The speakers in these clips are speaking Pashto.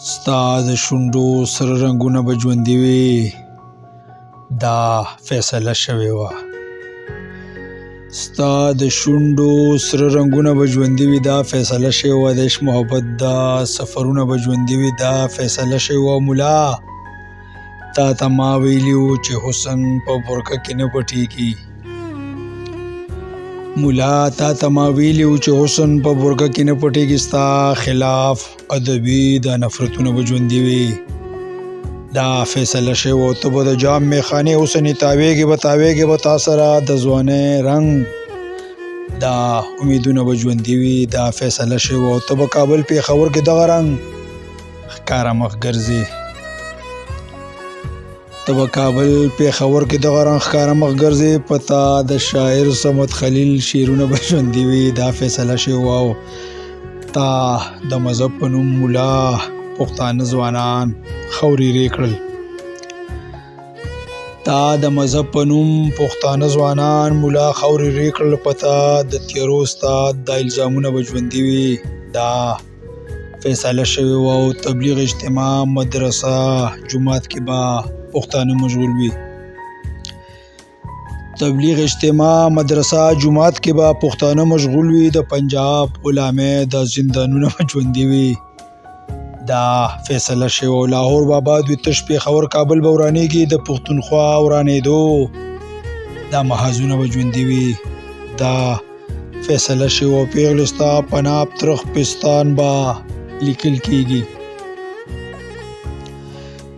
ستا د شونډو سره رنګونه به ژوندي وي، دا فیصله شوې وه. ستا د شونډو سره رنګونه به ژوندي وي، دا فیصله شوې وه. د عشق محبت دا سفرونه به ژوندي وي، دا فیصله شوې وه. مولا تا ته ما ویلي وو چې حسن په برکه کې نه پټېږي. مولا تا ته ما ویلي وو چې حسن په برکه کې نه پټېږي. ستا خلاف ادبي دا نفرتونه به ژوندي وي، دا فیصله شوې وه. ته به د جام میخانې اوسنې تاویږې به تاویږې به تا سره د ځوانۍ رنګ، دا امیدونه به ژوندي وي، دا فیصله شوې وه. ته به کابل پېښور کې دغه رنګ ښکاره مخ ګرځې، ته به کابل پېښور کې دغه رنګ ښکاره مخ ګرځې. په تا د شاعر صمد خلیل شعرونه به ژوندي وي، دا فیصله شوې وه. او تا د مذهب په نوم مولا پښتانه ځوانان خورېرې کړل، تا د مذهب په نوم پښتانه ځوانان مولا خورېرې کړل. په تا د تیرو استاد دا الزامونه به ژوندي وي، دا فیصله شوې وه. او تبلیغ اجتماع مدرسه جومات کې به پښتانه مشغول وي، تبلیغ اجتماع مدرسه جومات کې به پښتانه مشغول وي. د پنجاب غلامۍ دا زندانونه به ژوندي وي، دا فیصله شوې وه. لاهور به آباد وي، تش پېښور کابل به ورانېږي، د پښتونخوا ورانېدو دا محاذونه به ژوندي وي، دا فیصله شوې وه. پېغلې ستا په ناپ ترخ پستان به لیکل کېږي،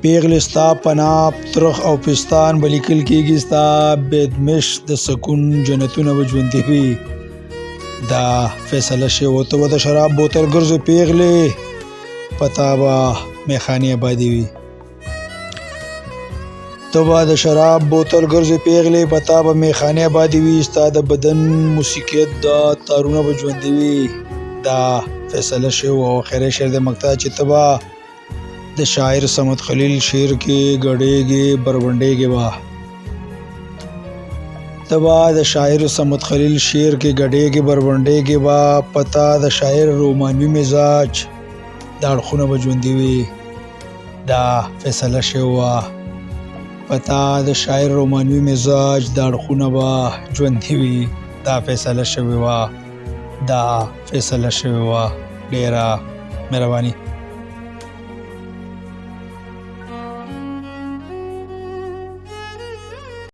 پېغلې ستا په ناپ ترخ او پستان به لیکل کېږي. ستا بدمش د سکون جنتونه به ژوندي وي، دا فیصله شوې وه. ته به د شراب بوتل ګرځې پېغلې، په تا به میخانې آبادې وي، ته به د شراب بوتل ګرځې پېغلې، په تا به میخانې آبادې وي. ستا د بدن موسیقیت دا تارونه به ژوندي وي، دا فیصله شوې وه. آخري شعر د مقطع چې ته به د شاعر صمد خلیل شعر کې ګډېږې بربنډېږې به، ته به د شاعر صمد خلیل شعر کې ګډېږې بربنډېږې به. په تا د شاعر رومانوي مزاج دا اړخونه به ژوندي وي، دا فیصله شوې وه. په تا د شاعر رومانوي مزاج دا اړخونه به ژوندي وي، دا فیصله شوې وه، دا فیصله شوې وه. ډېره مهرباني.